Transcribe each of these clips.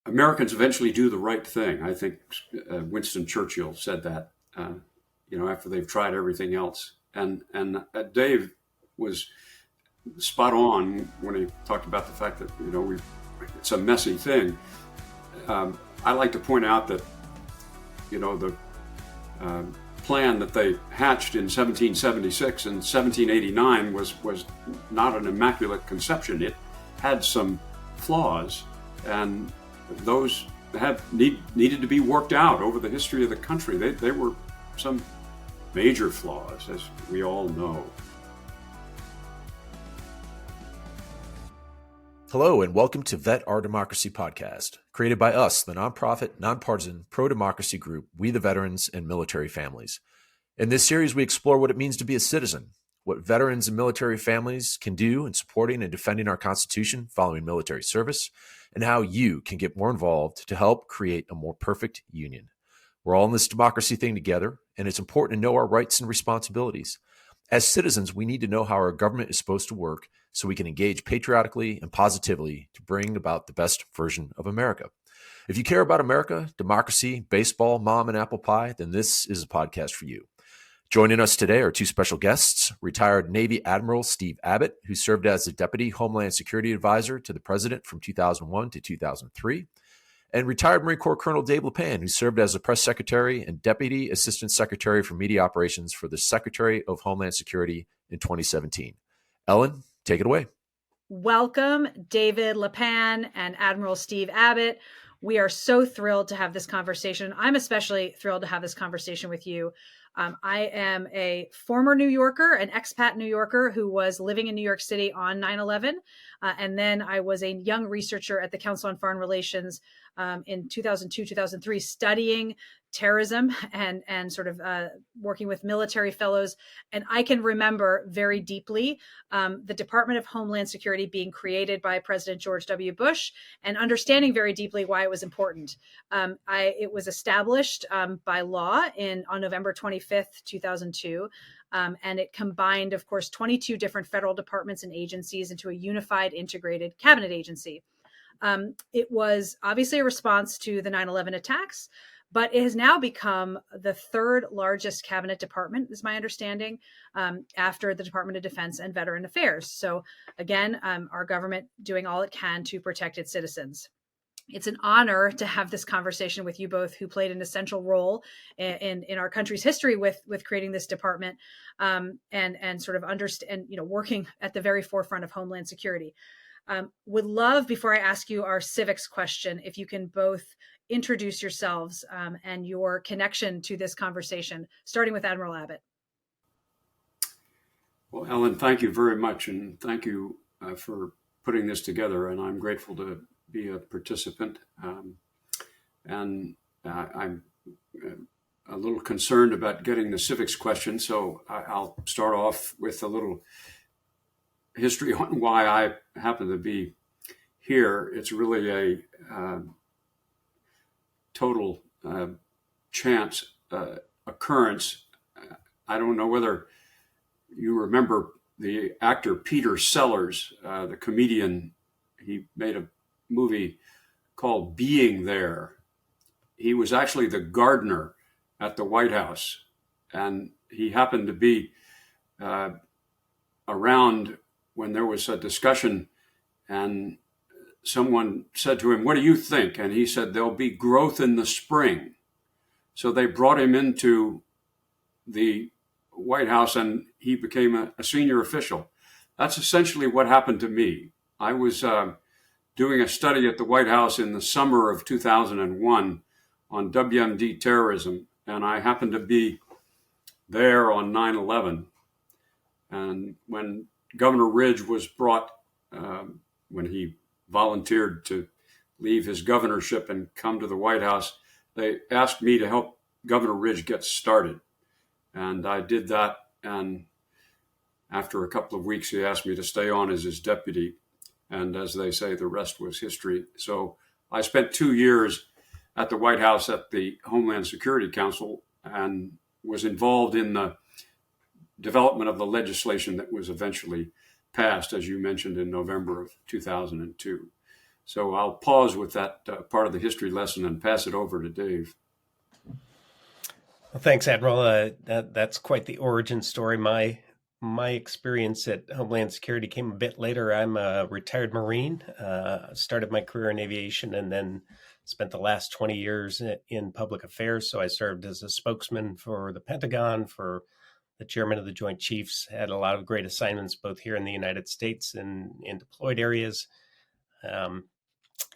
Americans eventually do the right thing. I think Winston Churchill said that, after they've tried everything else. And Dave was spot on when he talked about the fact that, it's a messy thing. I like to point out that, the plan that they hatched in 1776 and 1789 was not an immaculate conception. It had some flaws, and those needed to be worked out over the history of the country. They were some major flaws, as we all know. Hello, and welcome to Vet Our Democracy podcast, created by us, the nonprofit, nonpartisan, pro-democracy group, We the Veterans and Military Families. In this series, we explore what it means to be a citizen, what veterans and military families can do in supporting and defending our Constitution following military service, and how you can get more involved to help create a more perfect union. We're all in this democracy thing together, and it's important to know our rights and responsibilities. As citizens, we need to know how our government is supposed to work so we can engage patriotically and positively to bring about the best version of America. If you care about America, democracy, baseball, mom, and apple pie, then this is a podcast for you. Joining us today are two special guests, retired Navy Admiral Steve Abbot, who served as the Deputy Homeland Security Advisor to the President from 2001 to 2003, and retired Marine Corps Colonel Dave Lapan, who served as the Press Secretary and Deputy Assistant Secretary for Media Operations for the Secretary of Homeland Security in 2017. Ellen, take it away. Welcome, David Lapan and Admiral Steve Abbot. We are so thrilled to have this conversation. I'm especially thrilled to have this conversation with you. I am a former New Yorker, an expat New Yorker who was living in New York City on 9/11. And then I was a young researcher at the Council on Foreign Relations in 2002, 2003, studying terrorism and sort of working with military fellows. And I can remember very deeply the Department of Homeland Security being created by President George W. Bush and understanding very deeply why it was important. It was established by law on November 25th, 2002. And it combined, of course, 22 different federal departments and agencies into a unified, integrated cabinet agency. It was obviously a response to the 9/11 attacks, but it has now become the third largest cabinet department, is my understanding, after the Department of Defense and Veteran Affairs. So again, our government doing all it can to protect its citizens. It's an honor to have this conversation with you both, who played an essential role in our country's history with creating this department, and sort of understand, working at the very forefront of Homeland Security. Would love, before I ask you our civics question, if you can both introduce yourselves and your connection to this conversation, starting with Admiral Abbot. Well, Ellen, thank you very much, and thank you for putting this together. And I'm grateful to be a participant. And I'm a little concerned about getting the civics question, so I'll start off with a little history on why I happen to be here. It's really a total chance occurrence. I don't know whether you remember the actor Peter Sellers, the comedian. He made a movie called Being There. He was actually the gardener at the White House, and he happened to be around when there was a discussion, and someone said to him, "What do you think?" And he said, "There'll be growth in the spring." So they brought him into the White House, and he became a senior official. That's essentially what happened to me. I was doing a study at the White House in the summer of 2001 on WMD terrorism, and I happened to be there on 9/11. And when Governor Ridge was brought, when he volunteered to leave his governorship and come to the White House, they asked me to help Governor Ridge get started. And I did that. And after a couple of weeks, he asked me to stay on as his deputy. And as they say, the rest was history. So I spent 2 years at the White House at the Homeland Security Council and was involved in the development of the legislation that was eventually passed, as you mentioned, in November of 2002. So I'll pause with that part of the history lesson and pass it over to Dave. Well, thanks, Admiral. That's quite the origin story. My experience at Homeland Security came a bit later. I'm a retired Marine, started my career in aviation, and then spent the last 20 years in public affairs. So I served as a spokesman for the Pentagon, for the chairman of the Joint Chiefs, had a lot of great assignments both here in the United States and in deployed areas.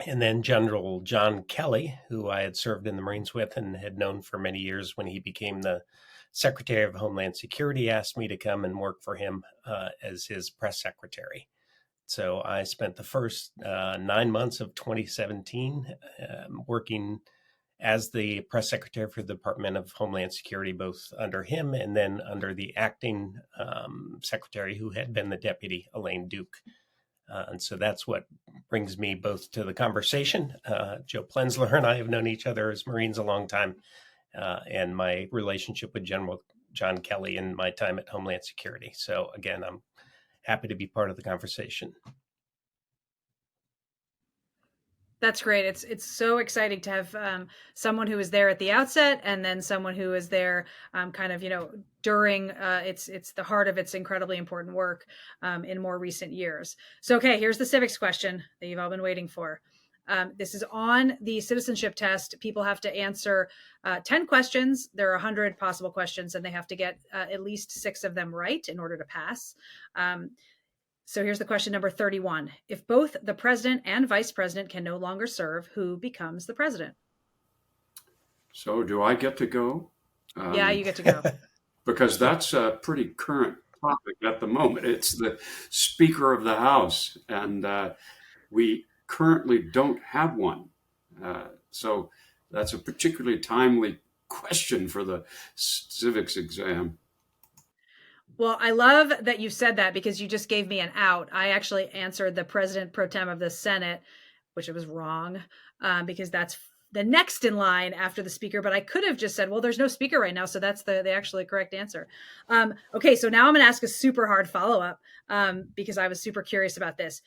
And then General John Kelly, who I had served in the Marines with and had known for many years when he became the Secretary of Homeland Security, asked me to come and work for him as his press secretary. So I spent the first 9 months of 2017 working as the press secretary for the Department of Homeland Security, both under him and then under the acting secretary who had been the deputy, Elaine Duke. And so that's what brings me both to the conversation. Joe Plensler and I have known each other as Marines a long time, and my relationship with General John Kelly in my time at Homeland Security. So again, I'm happy to be part of the conversation. That's great. It's so exciting to have someone who was there at the outset, and then someone who is there kind of, during it's the heart of its incredibly important work in more recent years. So, okay, here's the civics question that you've all been waiting for. This is on the citizenship test. People have to answer 10 questions. There are 100 possible questions, and they have to get at least 6 of them right in order to pass. So here's the question number 31. If both the president and vice president can no longer serve, who becomes the president? So do I get to go? Yeah, you get to go. Because that's a pretty current topic at the moment. It's the Speaker of the House, and we currently don't have one. So that's a particularly timely question for the civics exam. Well, I love that you said that because you just gave me an out. I actually answered the president pro tem of the Senate, which it was wrong because that's the next in line after the speaker. But I could have just said, well, there's no speaker right now. So that's the actually correct answer. Okay, so now I'm going to ask a super hard follow-up because I was super curious about this.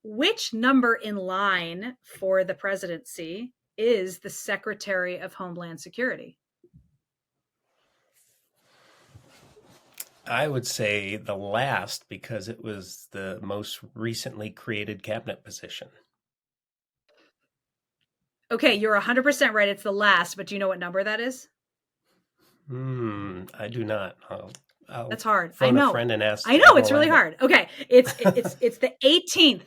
Which number in line for the presidency is the Secretary of Homeland Security? I would say the last because it was the most recently created cabinet position. Okay, you're 100% right. It's the last, but do you know what number that is? I do not. I'll That's hard. phone I know. a friend and ask. I know it's really hard. Okay, it's the 18th.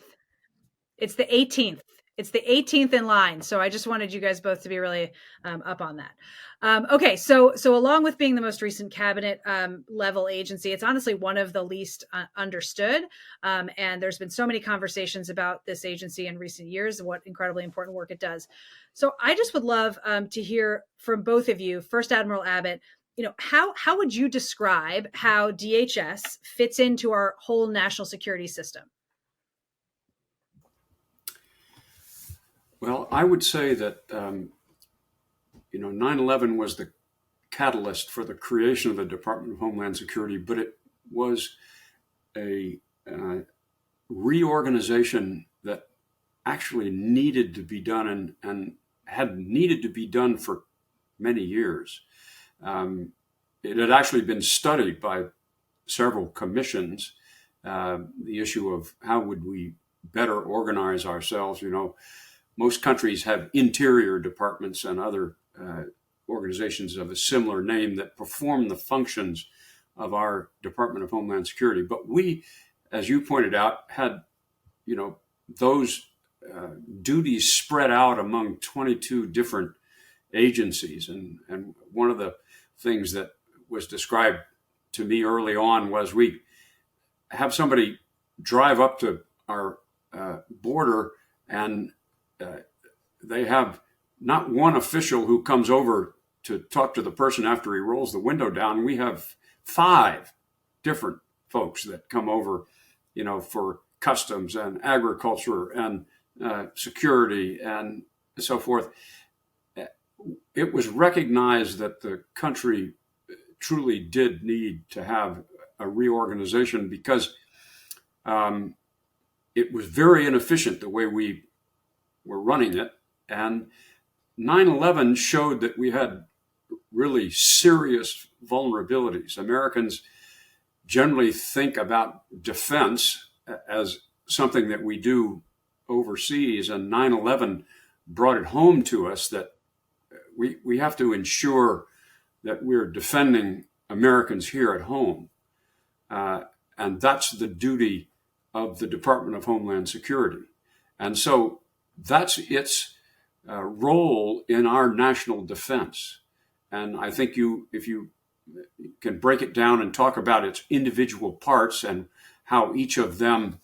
It's the 18th. It's the 18th in line. So I just wanted you guys both to be really up on that. Okay, so along with being the most recent cabinet level agency, it's honestly one of the least understood. And there's been so many conversations about this agency in recent years and what incredibly important work it does. So I just would love to hear from both of you. First, Admiral Abbot, how would you describe how DHS fits into our whole national security system? Well, I would say that 9/11 was the catalyst for the creation of the Department of Homeland Security, but it was a reorganization that actually needed to be done and had needed to be done for many years. It had actually been studied by several commissions, the issue of how would we better organize ourselves. Most countries have interior departments and other organizations of a similar name that perform the functions of our Department of Homeland Security. But we, as you pointed out, had, those duties spread out among 22 different agencies. And one of the things that was described to me early on was we have somebody drive up to our border and they have not one official who comes over to talk to the person after he rolls the window down. We have 5 different folks that come over, for customs and agriculture and security and so forth. It was recognized that the country truly did need to have a reorganization because it was very inefficient the way we were running it. And 9/11 showed that we had really serious vulnerabilities. Americans generally think about defense as something that we do overseas, and 9/11 brought it home to us that we have to ensure that we're defending Americans here at home. And that's the duty of the Department of Homeland Security. And so that's its role in our national defense. And I think if you can break it down and talk about its individual parts and how each of them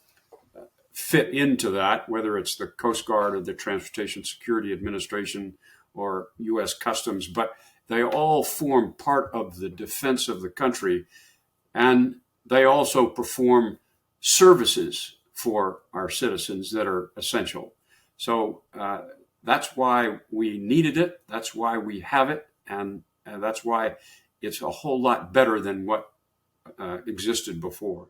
fit into that, whether it's the Coast Guard or the Transportation Security Administration or U.S. Customs, but they all form part of the defense of the country. And they also perform services for our citizens that are essential. So that's why we needed it. That's why we have it. And that's why it's a whole lot better than what existed before.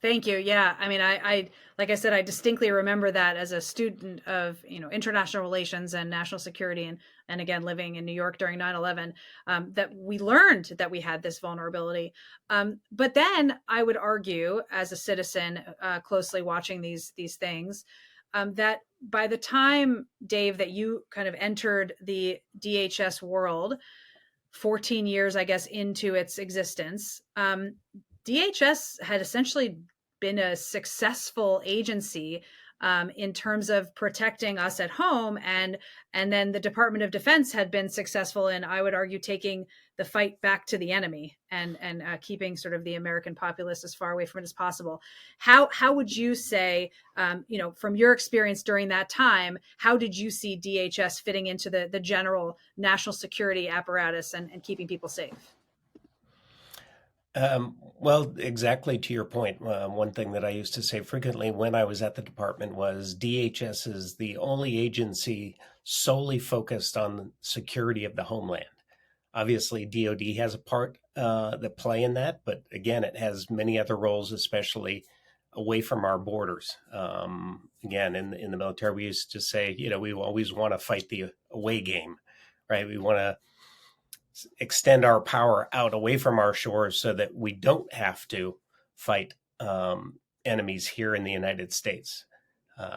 Thank you. Yeah. I mean, I like I said, I distinctly remember that as a student of, international relations and national security, and again, living in New York during 9/11, that we learned that we had this vulnerability. But then I would argue, as a citizen closely watching these things, that by the time, Dave, that you kind of entered the DHS world, 14 years, I guess, into its existence, DHS had essentially been a successful agency in terms of protecting us at home, and then the Department of Defense had been successful in, I would argue, taking the fight back to the enemy and keeping sort of the American populace as far away from it as possible. How would you say, from your experience during that time, how did you see DHS fitting into the general national security apparatus and keeping people safe? Well, exactly to your point. One thing that I used to say frequently when I was at the department was DHS is the only agency solely focused on the security of the homeland. Obviously, DoD has a part that play in that, but again, it has many other roles, especially away from our borders. Again, in the military, we used to say, we always want to fight the away game, right? We want to extend our power out away from our shores so that we don't have to fight enemies here in the United States.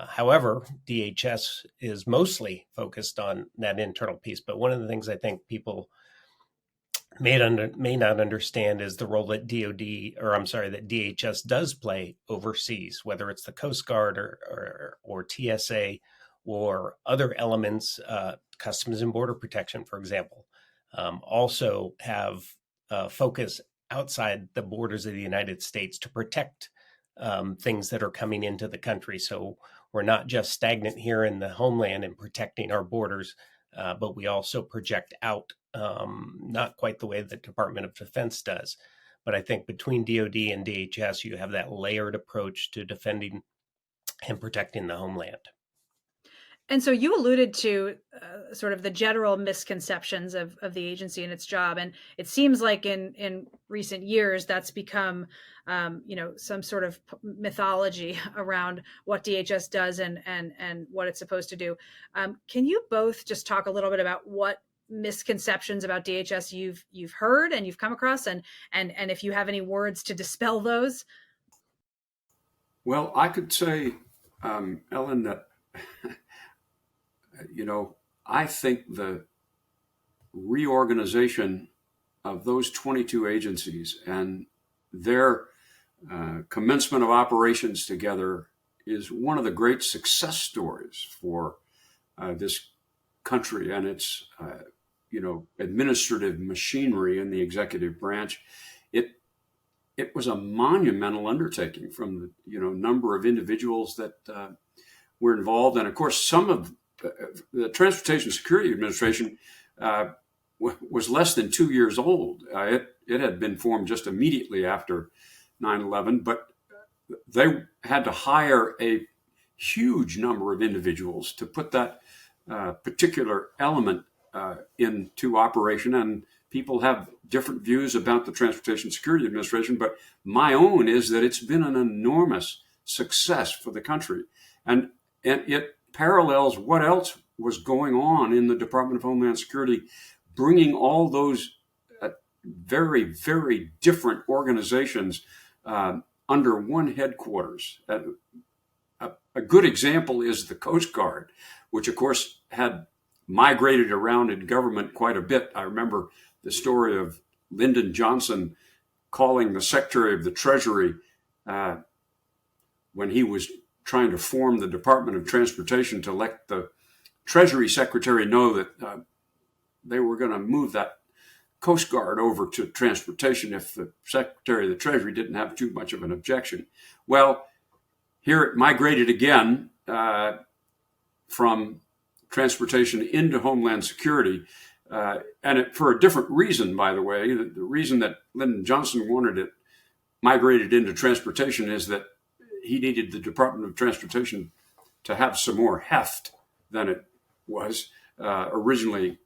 However, DHS is mostly focused on that internal piece. But one of the things I think people may not understand is the role that that DHS does play overseas, whether it's the Coast Guard or TSA or other elements, Customs and Border Protection, for example. Also have focus outside the borders of the United States to protect things that are coming into the country. So we're not just stagnant here in the homeland and protecting our borders, but we also project out, not quite the way the Department of Defense does. But I think between DoD and DHS, you have that layered approach to defending and protecting the homeland. And so you alluded to sort of the general misconceptions of the agency and its job. And it seems like in recent years, that's become, some sort of mythology around what DHS does and what it's supposed to do. Can you both just talk a little bit about what misconceptions about DHS you've heard and you've come across, and if you have any words to dispel those? Well, I could say, Ellen, that I think the reorganization of those 22 agencies and their commencement of operations together is one of the great success stories for this country and its, administrative machinery in the executive branch. It was a monumental undertaking from the, number of individuals that were involved. And of course, some of the Transportation Security Administration was less than 2 years old. It had been formed just immediately after 9/11, but they had to hire a huge number of individuals to put that particular element into operation. And people have different views about the Transportation Security Administration, but my own is that it's been an enormous success for the country. And and it parallels what else was going on in the Department of Homeland Security, bringing all those very, very different organizations under one headquarters. A good example is the Coast Guard, which of course had migrated around in government quite a bit. I remember the story of Lyndon Johnson calling the Secretary of the Treasury when he was trying to form the Department of Transportation to let the Treasury Secretary know that they were going to move that Coast Guard over to transportation if the Secretary of the Treasury didn't have too much of an objection. Well, here it migrated again from transportation into Homeland Security, and for a different reason, by the way. The reason that Lyndon Johnson wanted it migrated into transportation is that he needed the Department of Transportation to have some more heft than it was originally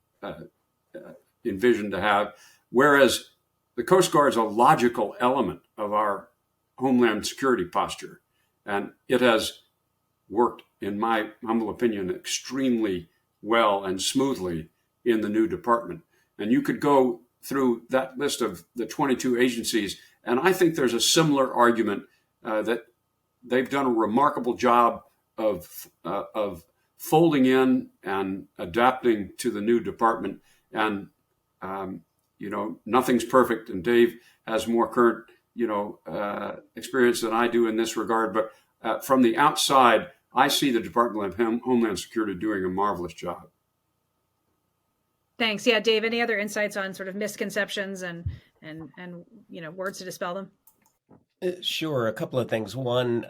envisioned to have, whereas the Coast Guard is a logical element of our Homeland Security posture, and it has worked, in my humble opinion, extremely well and smoothly in the new department. And you could go through that list of the 22 agencies, and I think there's a similar argument that they've done a remarkable job of folding in and adapting to the new department. And nothing's perfect, and Dave has more current experience than I do in this regard. But from the outside, I see the Department of Homeland Security doing a marvelous job. Thanks. Yeah, Dave, any other insights on sort of misconceptions and words to dispel them? Sure. A couple of things. One,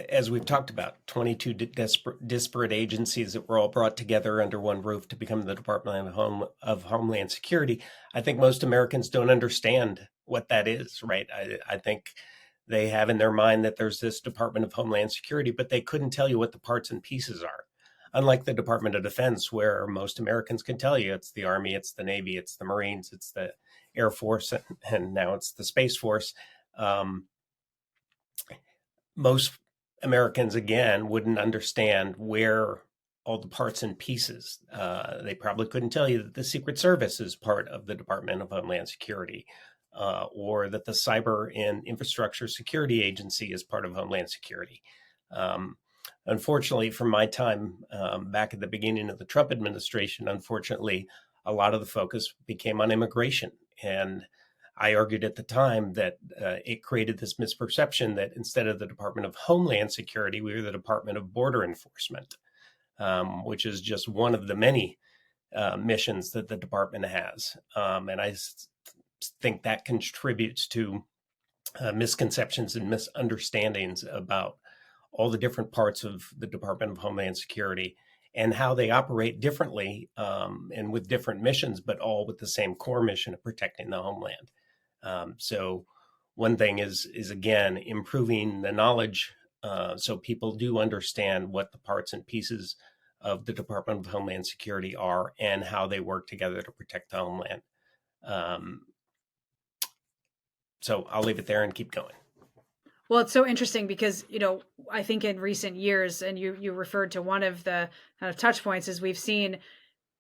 as we've talked about, 22 disparate agencies that were all brought together under one roof to become the Department of Homeland Security. I think most Americans don't understand what that is, right? I think they have in their mind that there's this Department of Homeland Security, but they couldn't tell you what the parts and pieces are. Unlike the Department of Defense, where most Americans can tell you it's the Army, it's the Navy, it's the Marines, it's the Air Force, and now it's the Space Force. Most Americans, again, wouldn't understand where all the parts and pieces. They probably couldn't tell you that the Secret Service is part of the Department of Homeland Security, or that the Cyber and Infrastructure Security Agency is part of Homeland Security. Unfortunately, from my time back at the beginning of the Trump administration, unfortunately, a lot of the focus became on immigration. And I argued at the time that it created this misperception that instead of the Department of Homeland Security, we were the Department of Border Enforcement, which is just one of the many missions that the department has. And I think that contributes to misconceptions and misunderstandings about all the different parts of the Department of Homeland Security and how they operate differently and with different missions, but all with the same core mission of protecting the homeland. So one thing is again, improving the knowledge so people do understand what the parts and pieces of the Department of Homeland Security are and how they work together to protect the homeland. So I'll leave it there and keep going. Well, it's so interesting because, I think in recent years, and you referred to one of the kind of touch points, is we've seen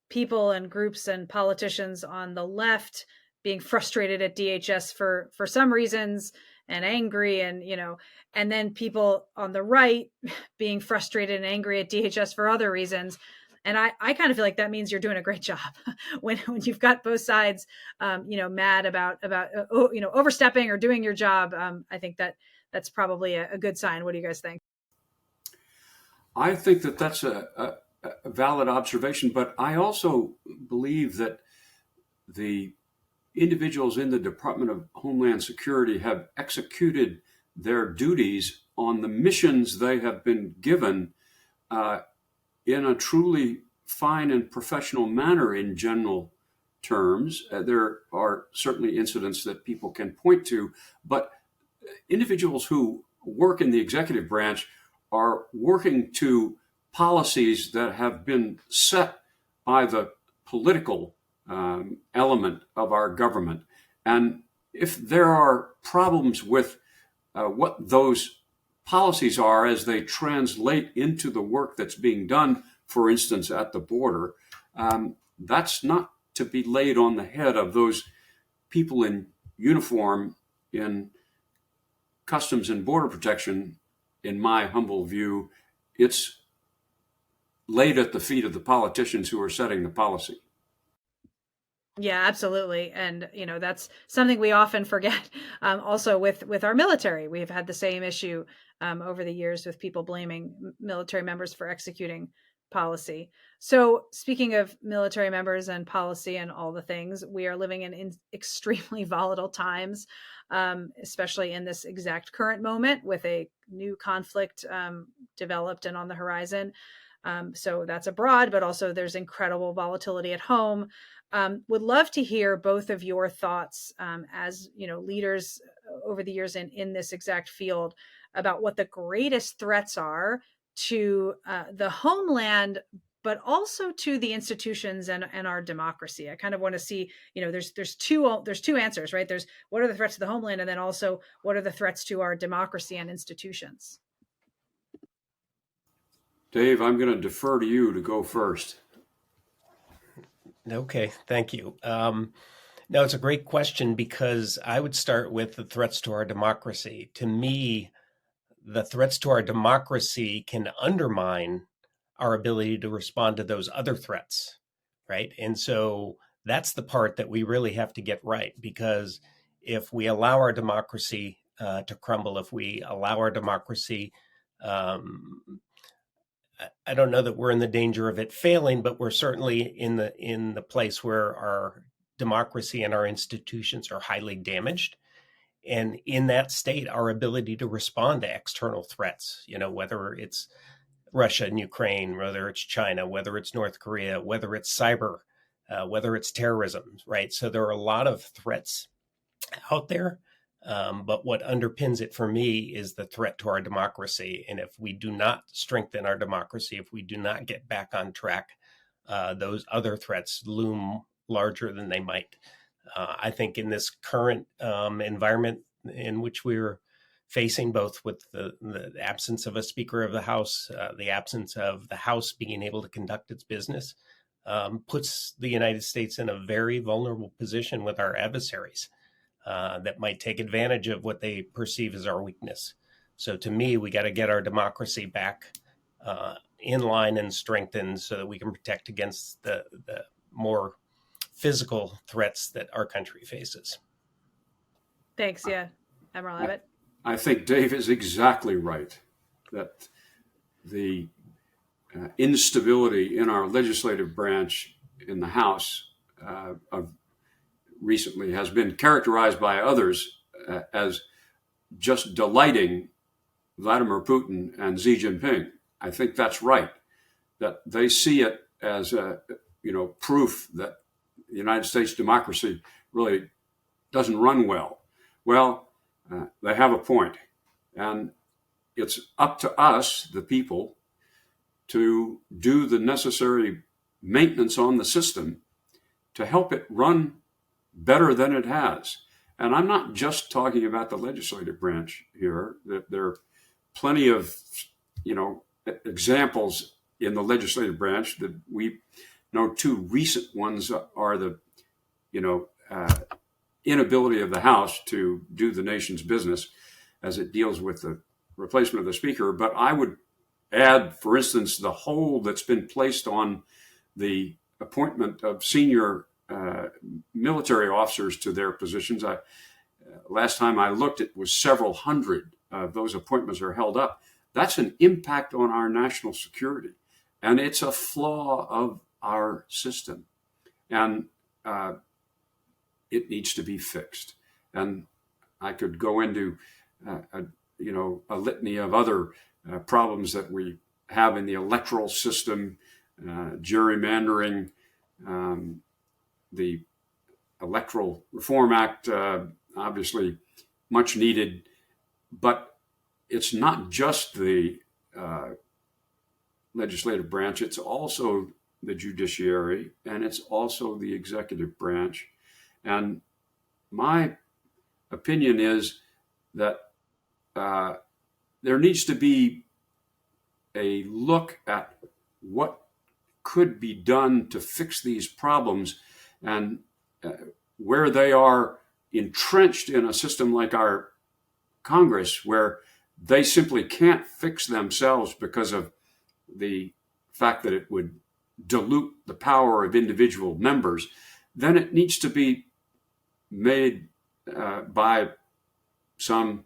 people and groups and politicians on the left being frustrated at DHS for some reasons and angry and then people on the right being frustrated and angry at DHS for other reasons. And I kind of feel like that means you're doing a great job when you've got both sides, mad about overstepping or doing your job. I think that's probably a good sign. What do you guys think? I think that that's a valid observation, but I also believe that the individuals in the Department of Homeland Security have executed their duties on the missions they have been given in a truly fine and professional manner in general terms. There are certainly incidents that people can point to, but individuals who work in the executive branch are working to policies that have been set by the political element of our government. And if there are problems with what those policies are as they translate into the work that's being done, for instance, at the border, that's not to be laid on the head of those people in uniform in Customs and Border Protection. In my humble view, it's laid at the feet of the politicians who are setting the policy. Yeah, absolutely. And, that's something we often forget. Also with our military, we've had the same issue over the years with people blaming military members for executing policy. So speaking of military members and policy and all the things, we are living in extremely volatile times, especially in this exact current moment with a new conflict developed and on the horizon. So that's abroad, but also there's incredible volatility at home. Would love to hear both of your thoughts as leaders over the years in this exact field about what the greatest threats are to the homeland, but also to the institutions and our democracy. I kind of want to see, there's two answers, right? There's what are the threats to the homeland, and then also what are the threats to our democracy and institutions. Dave, I'm going to defer to you to go first. Okay, thank you. No, it's a great question because I would start with the threats to our democracy. To me, the threats to our democracy can undermine our ability to respond to those other threats, right? And so that's the part that we really have to get right, because if we allow our democracy to crumble, if we allow our democracy, I don't know that we're in the danger of it failing, but we're certainly in the place where our democracy and our institutions are highly damaged. And in that state, our ability to respond to external threats, whether it's Russia and Ukraine, whether it's China, whether it's North Korea, whether it's cyber, whether it's terrorism, right? So there are a lot of threats out there. But what underpins it for me is the threat to our democracy. And if we do not strengthen our democracy, if we do not get back on track, those other threats loom larger than they might. I think in this current environment in which we're facing, both with the absence of a Speaker of the House, the absence of the House being able to conduct its business, puts the United States in a very vulnerable position with our adversaries. That might take advantage of what they perceive as our weakness. So to me, we got to get our democracy back in line and strengthened so that we can protect against the more physical threats that our country faces. Thanks. Yeah. Admiral Abbot. I think Dave is exactly right that the instability in our legislative branch in the House recently has been characterized by others as just delighting Vladimir Putin and Xi Jinping. I think that's right, that they see it as proof that the United States democracy really doesn't run well. Well, they have a point, and it's up to us, the people, to do the necessary maintenance on the system to help it run better than it has. And I'm not just talking about the legislative branch here. There are plenty of, examples in the legislative branch that we know. Two recent ones are the, inability of the House to do the nation's business as it deals with the replacement of the Speaker. But I would add, for instance, the hold that's been placed on the appointment of senior military officers to their positions. Last time I looked, it was several hundred of those appointments are held up. That's an impact on our national security, and it's a flaw of our system, and it needs to be fixed. And I could go into a litany of other problems that we have in the electoral system, gerrymandering, the Electoral Reform Act, obviously much needed, but it's not just the legislative branch, it's also the judiciary, and it's also the executive branch. And my opinion is that there needs to be a look at what could be done to fix these problems, and where they are entrenched in a system like our Congress, where they simply can't fix themselves because of the fact that it would dilute the power of individual members, then it needs to be made by some,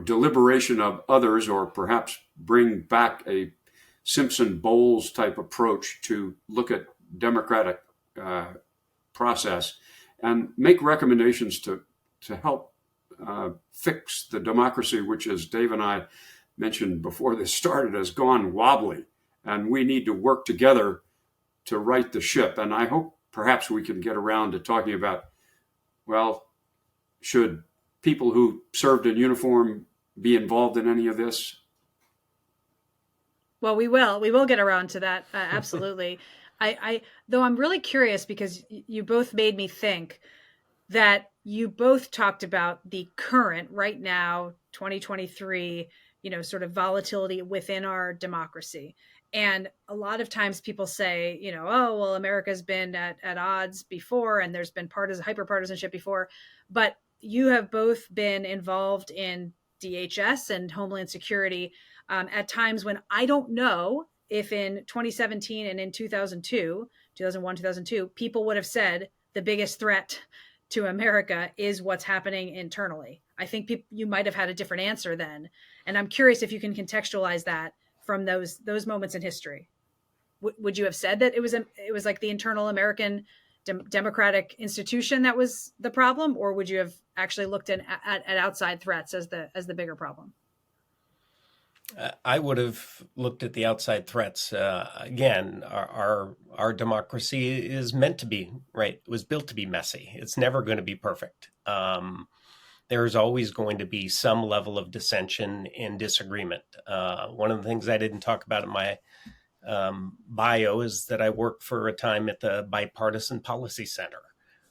deliberation of others, or perhaps bring back a Simpson-Bowles type approach to look at democratic process and make recommendations to help fix the democracy, which, as Dave and I mentioned before this started, has gone wobbly. And we need to work together to right the ship. And I hope perhaps we can get around to talking about, well, should people who served in uniform be involved in any of this? Well, we will get around to that. Absolutely. Though I'm really curious, because you both made me think that you both talked about the current, right now, 2023, sort of volatility within our democracy. And a lot of times people say, oh, well, America's been at odds before, and there's been hyperpartisanship before. But you have both been involved in DHS and Homeland Security at times when I don't know if in 2017 and in 2001, 2002, people would have said the biggest threat to America is what's happening internally. I think you might have had a different answer then. And I'm curious if you can contextualize that from those moments in history. Would you have said that it was like the internal American democratic institution that was the problem, or would you have actually looked at outside threats as the bigger problem? I would have looked at the outside threats. Again, our democracy is meant to be, right? It was built to be messy. It's never going to be perfect. There's always going to be some level of dissension and disagreement. One of the things I didn't talk about in my bio is that I worked for a time at the Bipartisan Policy Center,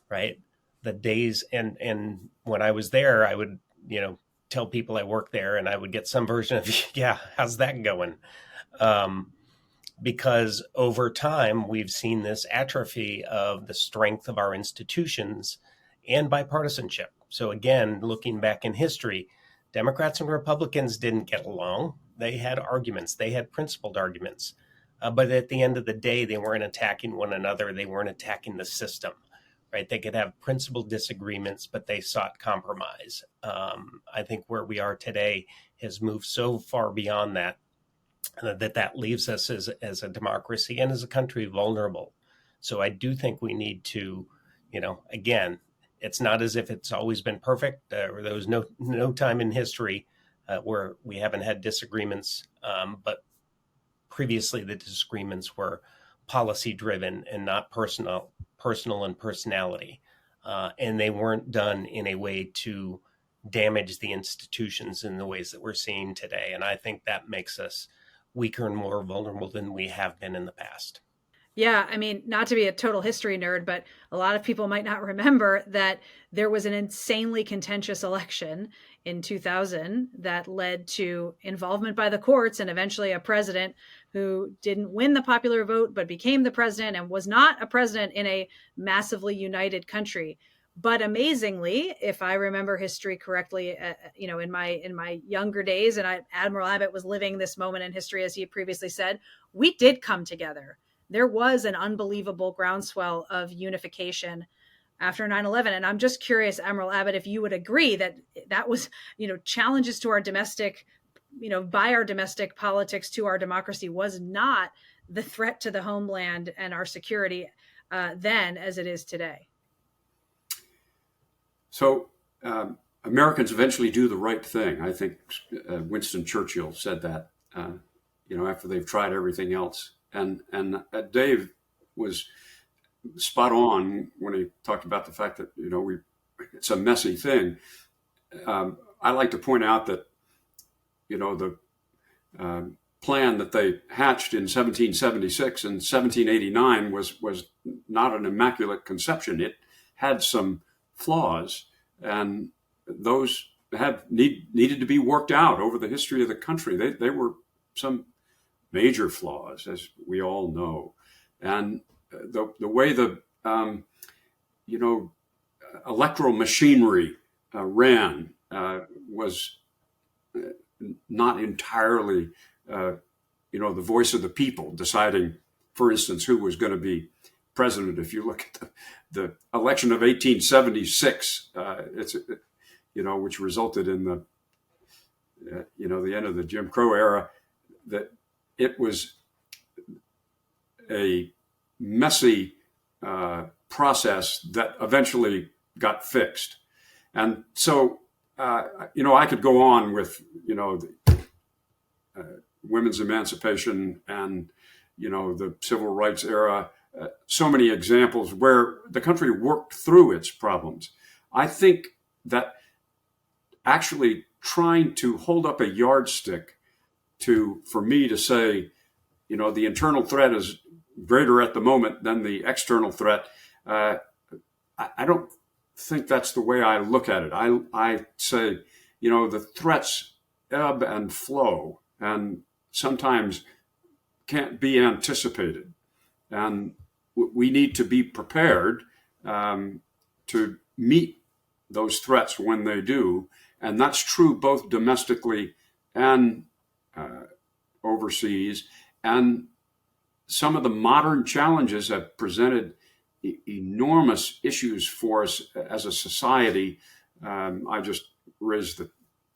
right? The days, and when I was there, I would, tell people I worked there, and I would get some version of, yeah, how's that going? Because over time, we've seen this atrophy of the strength of our institutions and bipartisanship. So again, looking back in history, Democrats and Republicans didn't get along. They had arguments. They had principled arguments. But at the end of the day, they weren't attacking one another. They weren't attacking the system, right? They could have principled disagreements, but they sought compromise. I think where we are today has moved so far beyond that, that leaves us as a democracy and as a country vulnerable. So I do think we need to, again, it's not as if it's always been perfect. There was no time in history where we haven't had disagreements, but previously the disagreements were policy driven and not personal and personality. And they weren't done in a way to damage the institutions in the ways that we're seeing today. And I think that makes us weaker and more vulnerable than we have been in the past. Yeah, I mean, not to be a total history nerd, but a lot of people might not remember that there was an insanely contentious election in 2000 that led to involvement by the courts and eventually a president who didn't win the popular vote, but became the president and was not a president in a massively united country. But amazingly, if I remember history correctly, in my younger days, and Admiral Abbot was living this moment in history, as he previously said, we did come together. There was an unbelievable groundswell of unification after 9/11. And I'm just curious, Admiral Abbot, if you would agree that was, challenges to our domestic, by our domestic politics to our democracy was not the threat to the homeland and our security then as it is today. So Americans eventually do the right thing. I think Winston Churchill said that, after they've tried everything else. And Dave was spot on when he talked about the fact that, it's a messy thing. I like to point out that, the plan that they hatched in 1776 and 1789 was not an immaculate conception. It had some flaws, and those needed to be worked out over the history of the country. They were some major flaws, as we all know, and the way the electoral machinery ran was not entirely the voice of the people deciding, for instance, who was going to be president. If you look at the election of 1876, which resulted in the end of the Jim Crow era, that it was a messy process that eventually got fixed. And so, I could go on with, women's emancipation and, the civil rights era, so many examples where the country worked through its problems. I think that actually trying to hold up a yardstick for me to say, the internal threat is greater at the moment than the external threat, I don't think that's the way I look at it. I say, the threats ebb and flow and sometimes can't be anticipated. And we need to be prepared to meet those threats when they do. And that's true both domestically and overseas. And some of the modern challenges have presented enormous issues for us as a society. I just raised the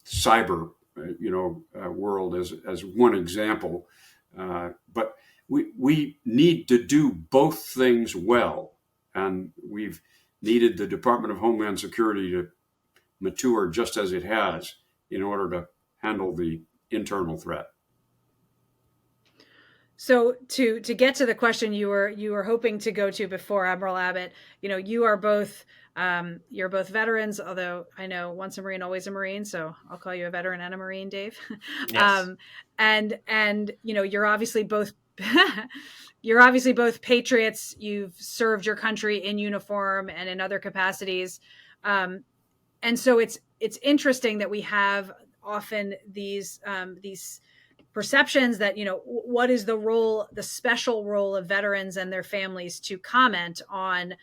cyber, world as one example. But we need to do both things well. And we've needed the Department of Homeland Security to mature just as it has in order to handle the internal threat. So to get to the question you were hoping to go to before, Admiral Abbot, you are both you're both veterans, although I know once a Marine, always a Marine. So I'll call you a veteran and a Marine, Dave. Yes. And you're obviously both you're obviously both patriots. You've served your country in uniform and in other capacities. And so it's interesting that we have often these perceptions that, what is the special role of veterans and their families to comment on,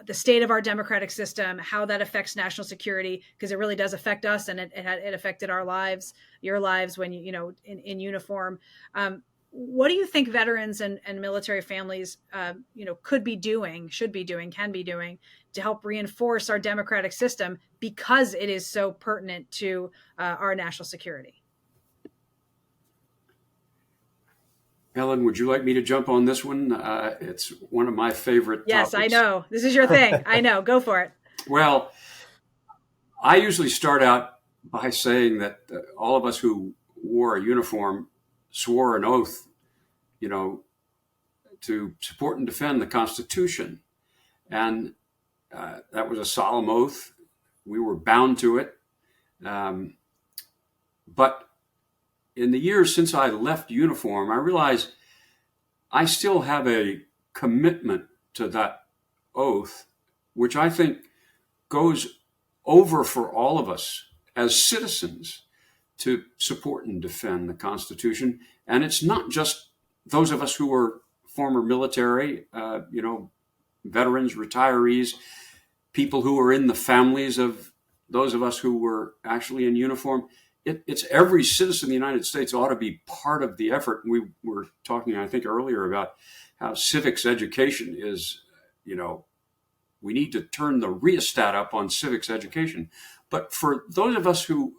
the state of our democratic system, how that affects national security, because it really does affect us. And it affected our lives, your lives when in uniform. What do you think veterans and military families, could be doing, should be doing, can be doing to help reinforce our democratic system because it is so pertinent to our national security? Helen, would you like me to jump on this one? It's one of my favorite Yes, topics. I know. This is your thing. I know. Go for it. Well, I usually start out by saying that all of us who wore a uniform swore an oath, to support and defend the Constitution. And that was a solemn oath. We were bound to it. But in the years since I left uniform, I realized I still have a commitment to that oath, which I think goes over for all of us as citizens to support and defend the Constitution. And it's not just those of us who were former military, veterans, retirees, people who are in the families of those of us who were actually in uniform. It's every citizen of the United States ought to be part of the effort. We were talking, I think, earlier about how civics education is, we need to turn the rheostat up on civics education. But for those of us who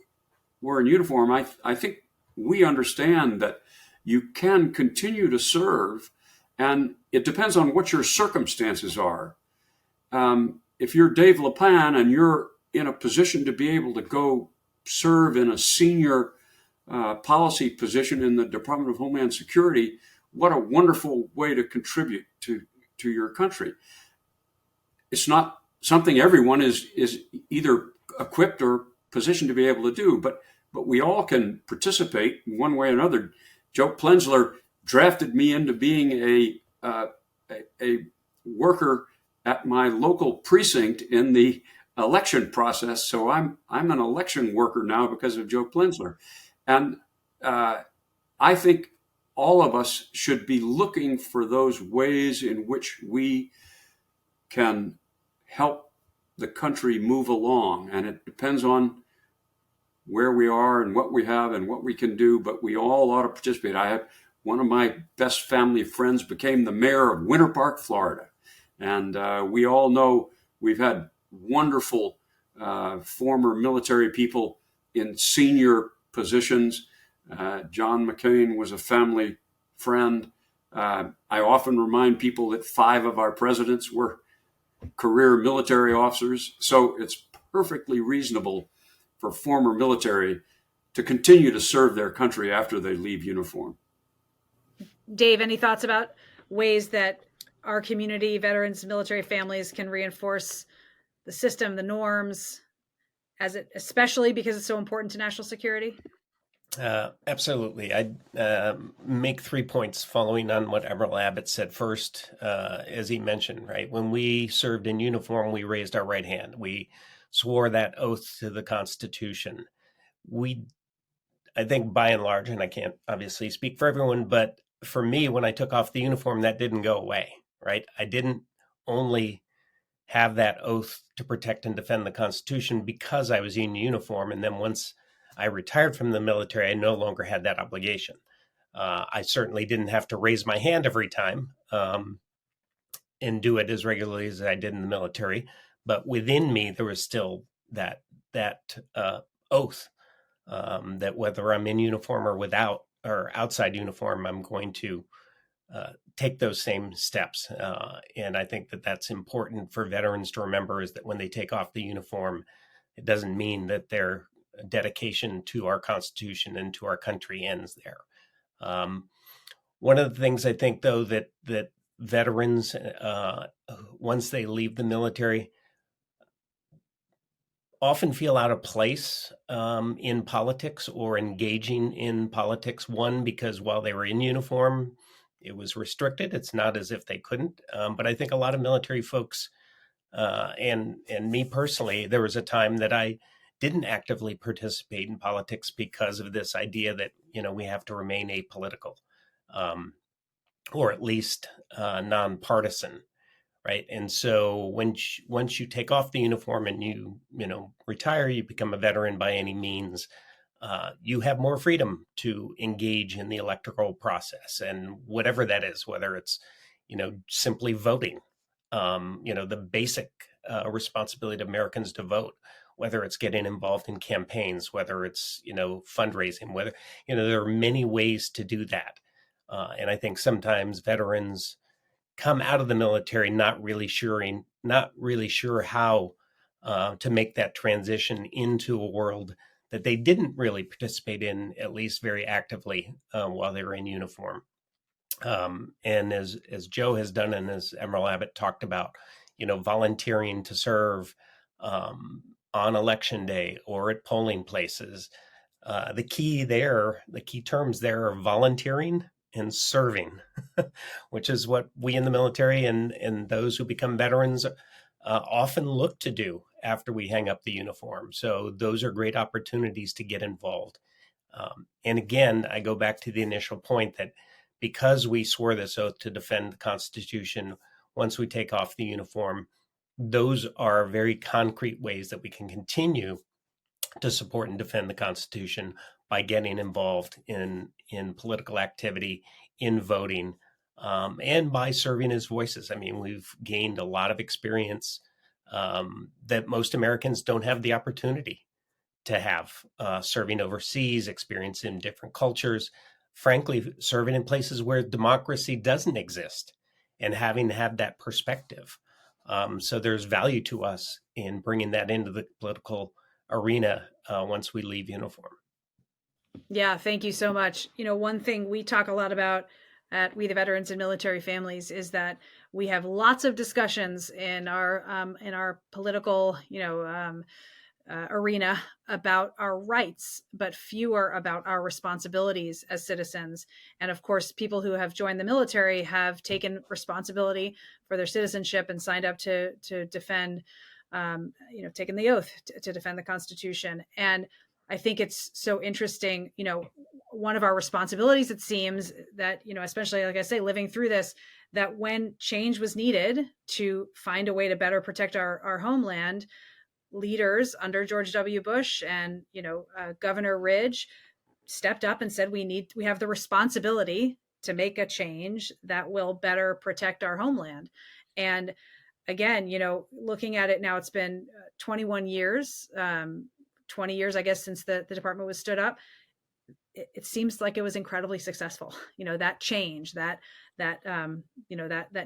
were in uniform, I think we understand that you can continue to serve, and it depends on what your circumstances are. If you're Dave Lapan and you're in a position to be able to go serve in a senior policy position in the Department of Homeland Security, what a wonderful way to contribute to your country. It's not something everyone is either equipped or positioned to be able to do, but we all can participate in one way or another. Joe Plensler drafted me into being a worker at my local precinct in the election process. So I'm an election worker now because of Joe Plensler. And I think all of us should be looking for those ways in which we can help the country move along. And it depends on where we are and what we have and what we can do, but we all ought to participate. I have one of my best family friends became the mayor of Winter Park, Florida. And we all know we've had wonderful former military people in senior positions. John McCain was a family friend. I often remind people that 5 of our presidents were career military officers. So it's perfectly reasonable for former military to continue to serve their country after they leave uniform. Dave, any thoughts about ways that our community, veterans, military families can reinforce the system, the norms, especially because it's so important to national security? Absolutely. I'd make 3 points following on what Admiral Abbot said. First, as he mentioned, right, when we served in uniform, we raised our right hand. We swore that oath to the Constitution. I think by and large, and I can't obviously speak for everyone, but for me, when I took off the uniform, that didn't go away, right? I didn't only have that oath to protect and defend the Constitution because I was in uniform. And then once I retired from the military, I no longer had that obligation. I certainly didn't have to raise my hand every time and do it as regularly as I did in the military. But within me, there was still that oath that whether I'm in uniform or without or outside uniform, I'm going to take those same steps. And I think that that's important for veterans to remember, is that when they take off the uniform, it doesn't mean that their dedication to our Constitution and to our country ends there. One of the things I think, though, that veterans, once they leave the military, often feel out of place in politics or engaging in politics. One, because while they were in uniform, it was restricted. It's not as if they couldn't. But I think a lot of military folks, and me personally, there was a time that I didn't actively participate in politics because of this idea that, we have to remain apolitical, or at least nonpartisan. Right. And so once you take off the uniform and you retire, you become a veteran by any means, you have more freedom to engage in the electoral process, and whatever that is, whether it's, simply voting, the basic responsibility of Americans to vote, whether it's getting involved in campaigns, whether it's, fundraising, whether, there are many ways to do that. And I think sometimes veterans come out of the military not really sure how to make that transition into a world that they didn't really participate in, at least very actively, while they were in uniform. And as Joe has done, and as Admiral Abbot talked about, volunteering to serve on election day or at polling places. The key terms there are volunteering and serving, which is what we in the military and those who become veterans often look to do after we hang up the uniform. So those are great opportunities to get involved. And again, I go back to the initial point that because we swore this oath to defend the Constitution, once we take off the uniform, those are very concrete ways that we can continue to support and defend the Constitution by getting involved in political activity, in voting, and by serving as voices. I mean, we've gained a lot of experience that most Americans don't have the opportunity to have, serving overseas, experience in different cultures, frankly, serving in places where democracy doesn't exist and having had that perspective. So there's value to us in bringing that into the political arena once we leave uniform. Yeah, thank you so much. One thing we talk a lot about at We the Veterans and Military Families is that we have lots of discussions in our political, arena about our rights, but fewer about our responsibilities as citizens. And of course, people who have joined the military have taken responsibility for their citizenship and signed up to defend taken the oath to defend the Constitution. And I think it's so interesting, one of our responsibilities, it seems that, especially, like I say, living through this, that when change was needed to find a way to better protect our homeland, leaders under George W. Bush and, Governor Ridge stepped up and said, we have the responsibility to make a change that will better protect our homeland. And again, looking at it now, it's been 21 years, 20 years, I guess, since the department was stood up. It seems like it was incredibly successful. That change, that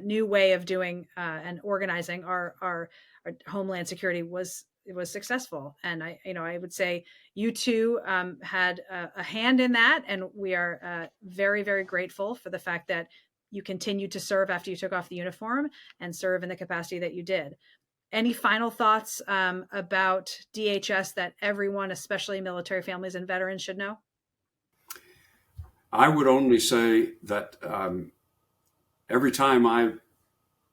new way of doing and organizing our homeland security was successful. And I would say you two had a hand in that, and we are very, very grateful for the fact that you continued to serve after you took off the uniform and serve in the capacity that you did. Any final thoughts about DHS that everyone, especially military families and veterans, should know? I would only say that every time I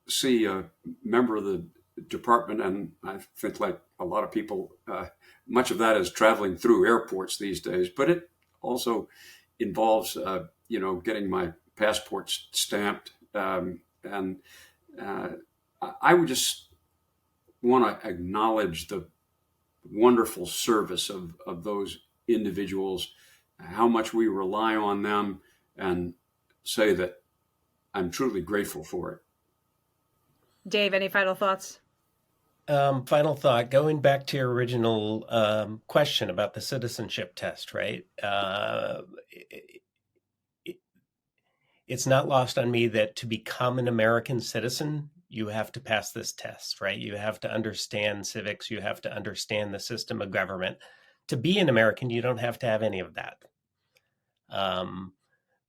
see a member of the department, and I think like a lot of people, much of that is traveling through airports these days, but it also involves, getting my passport stamped. And I would just want to acknowledge the wonderful service of those individuals, how much we rely on them, and say that I'm truly grateful for it. Dave, any final thoughts? Final thought, going back to your original question about the citizenship test, right? It's not lost on me that to become an American citizen, you have to pass this test, right? You have to understand civics. You have to understand the system of government. To be an American, you don't have to have any of that.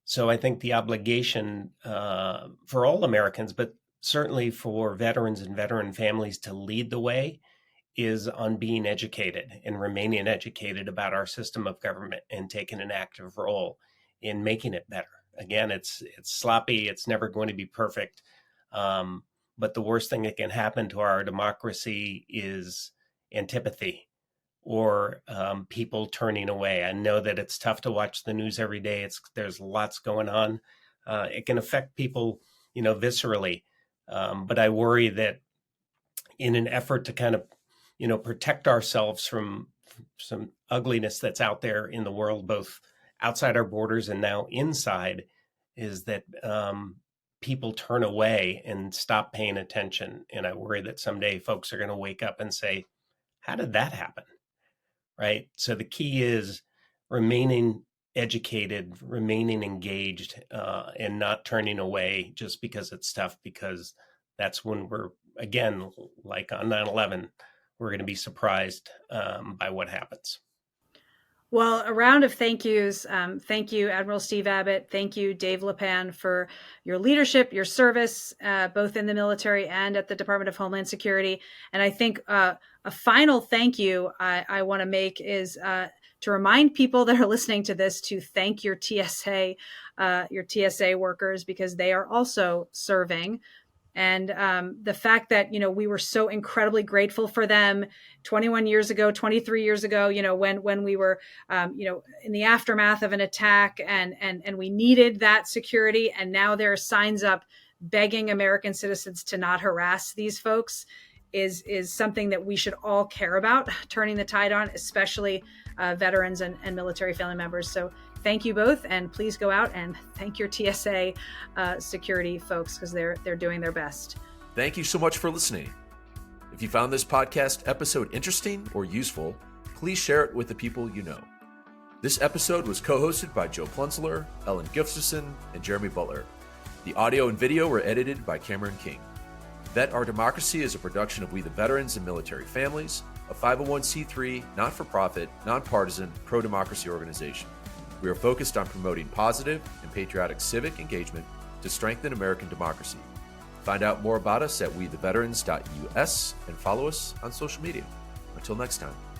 So I think the obligation for all Americans, but certainly for veterans and veteran families to lead the way, is on being educated and remaining educated about our system of government and taking an active role in making it better. Again, it's sloppy. It's never going to be perfect. But the worst thing that can happen to our democracy is antipathy or people turning away. I know that it's tough to watch the news every day. There's lots going on. It can affect people, viscerally. But I worry that in an effort to kind of, protect ourselves from some ugliness that's out there in the world, both outside our borders and now inside, is that people turn away and stop paying attention. And I worry that someday folks are going to wake up and say, how did that happen? Right? So the key is remaining educated, remaining engaged, and not turning away just because it's tough, because that's when we're, again, like on 9/11, we're going to be surprised by what happens. Well, a round of thank yous. Thank you, Admiral Steve Abbot. Thank you, Dave Lapan, for your leadership, your service, both in the military and at the Department of Homeland Security. And I think a final thank you I want to make is to remind people that are listening to this to thank your TSA workers, because they are also serving. And the fact that, we were so incredibly grateful for them 21 years ago, 23 years ago, when we were, in the aftermath of an attack and we needed that security. And now there are signs up begging American citizens to not harass these folks is something that we should all care about, turning the tide on, especially veterans and military family members. So thank you both, and please go out and thank your TSA security folks, because they're doing their best. Thank you so much for listening. If you found this podcast episode interesting or useful, please share it with the people you know. This episode was co-hosted by Joe Plunzler, Ellen Gustafson, and Jeremy Butler. The audio and video were edited by Cameron King. Vet Our Democracy is a production of We the Veterans and Military Families, a 501c3, not-for-profit, nonpartisan, pro-democracy organization. We are focused on promoting positive and patriotic civic engagement to strengthen American democracy. Find out more about us at wetheveterans.us and follow us on social media. Until next time.